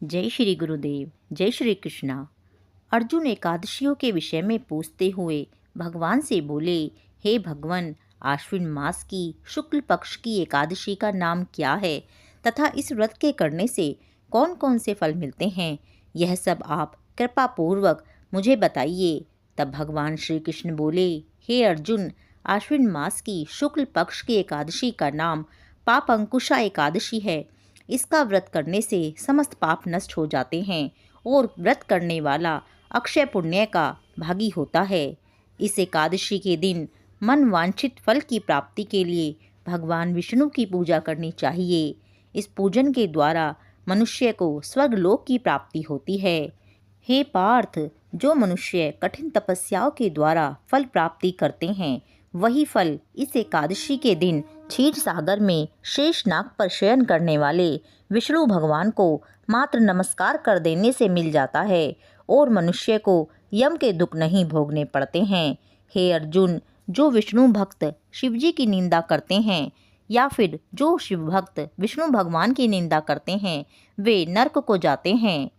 जय श्री गुरुदेव, जय श्री कृष्णा। अर्जुन एकादशियों के विषय में पूछते हुए भगवान से बोले, हे भगवान, आश्विन मास की शुक्ल पक्ष की एकादशी का नाम क्या है तथा इस व्रत के करने से कौन कौन से फल मिलते हैं, यह सब आप कृपा पूर्वक मुझे बताइए। तब भगवान श्री कृष्ण बोले, हे अर्जुन, आश्विन मास की शुक्ल पक्ष की एकादशी का नाम पाप अंकुशा एकादशी है। इसका व्रत करने से समस्त पाप नष्ट हो जाते हैं और व्रत करने वाला अक्षय पुण्य का भागी होता है। इस एकादशी के दिन मन वांछित फल की प्राप्ति के लिए भगवान विष्णु की पूजा करनी चाहिए। इस पूजन के द्वारा मनुष्य को स्वर्गलोक की प्राप्ति होती है। हे पार्थ, जो मनुष्य कठिन तपस्याओं के द्वारा फल प्राप्ति करते हैं, वही फल इस एकादशी के दिन क्षीर सागर में शेष नाग पर शयन करने वाले विष्णु भगवान को मात्र नमस्कार कर देने से मिल जाता है और मनुष्य को यम के दुख नहीं भोगने पड़ते हैं। हे अर्जुन, जो विष्णु भक्त शिवजी की निंदा करते हैं या फिर जो शिव भक्त विष्णु भगवान की निंदा करते हैं, वे नरक को जाते हैं।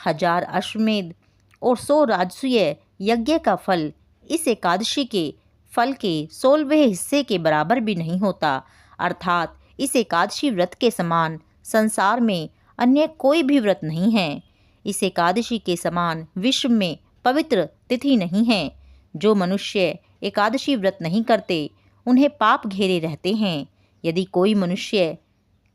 1000 अश्वमेध और 100 राजसूय यज्ञ का फल इस एकादशी के फल के 16वें हिस्से के बराबर भी नहीं होता। अर्थात इस एकादशी व्रत के समान संसार में अन्य कोई भी व्रत नहीं है। इस एकादशी के समान विश्व में पवित्र तिथि नहीं है। जो मनुष्य एकादशी व्रत नहीं करते, उन्हें पाप घेरे रहते हैं। यदि कोई मनुष्य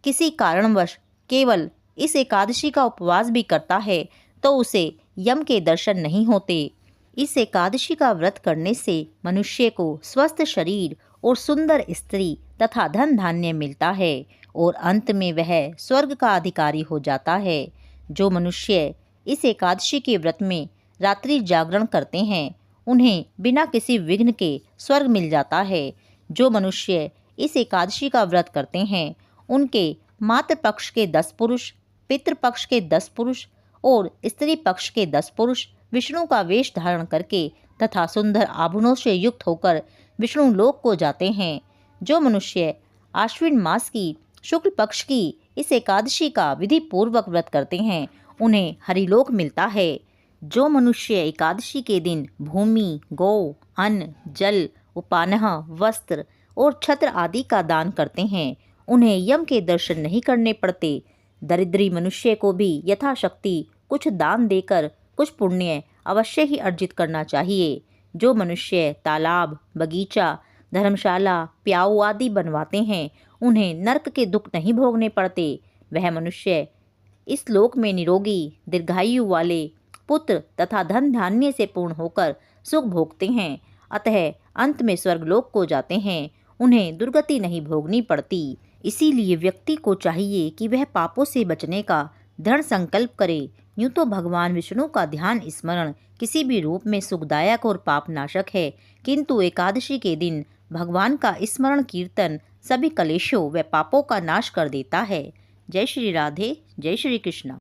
किसी कारणवश केवल इस एकादशी का उपवास भी करता है, तो उसे यम के दर्शन नहीं होते। इस एकादशी का व्रत करने से मनुष्य को स्वस्थ शरीर और सुंदर स्त्री तथा धन धान्य मिलता है और अंत में वह स्वर्ग का अधिकारी हो जाता है। जो मनुष्य इस एकादशी के व्रत में रात्रि जागरण करते हैं, उन्हें बिना किसी विघ्न के स्वर्ग मिल जाता है। जो मनुष्य इस एकादशी का व्रत करते हैं, उनके मातृ पक्ष के 10 पुरुष, पितृ पक्ष के 10 पुरुष और स्त्री पक्ष के 10 पुरुष विष्णु का वेश धारण करके तथा सुंदर आभूषणों से युक्त होकर विष्णु लोक को जाते हैं। जो मनुष्य आश्विन मास की शुक्ल पक्ष की इस एकादशी का विधि पूर्वक व्रत करते हैं, उन्हें हरिलोक मिलता है। जो मनुष्य एकादशी के दिन भूमि, गौ, अन्न, जल, उपानह, वस्त्र और छत्र आदि का दान करते हैं, उन्हें यम के दर्शन नहीं करने पड़ते। दरिद्री मनुष्य को भी यथाशक्ति कुछ दान देकर कुछ पुण्य अवश्य ही अर्जित करना चाहिए। जो मनुष्य तालाब, बगीचा, धर्मशाला, प्याऊ आदि बनवाते हैं, उन्हें नरक के दुख नहीं भोगने पड़ते। वह मनुष्य इस लोक में निरोगी, दीर्घायु वाले पुत्र तथा धन धान्य से पूर्ण होकर सुख भोगते हैं। अतः अंत में स्वर्गलोक को जाते हैं, उन्हें दुर्गति नहीं भोगनी पड़ती। इसीलिए व्यक्ति को चाहिए कि वह पापों से बचने का दृढ़ संकल्प करे। यूँ तो भगवान विष्णु का ध्यान स्मरण किसी भी रूप में सुखदायक और पापनाशक है, किंतु एकादशी के दिन भगवान का स्मरण कीर्तन सभी कलेशों व पापों का नाश कर देता है। जय श्री राधे, जय श्री कृष्ण।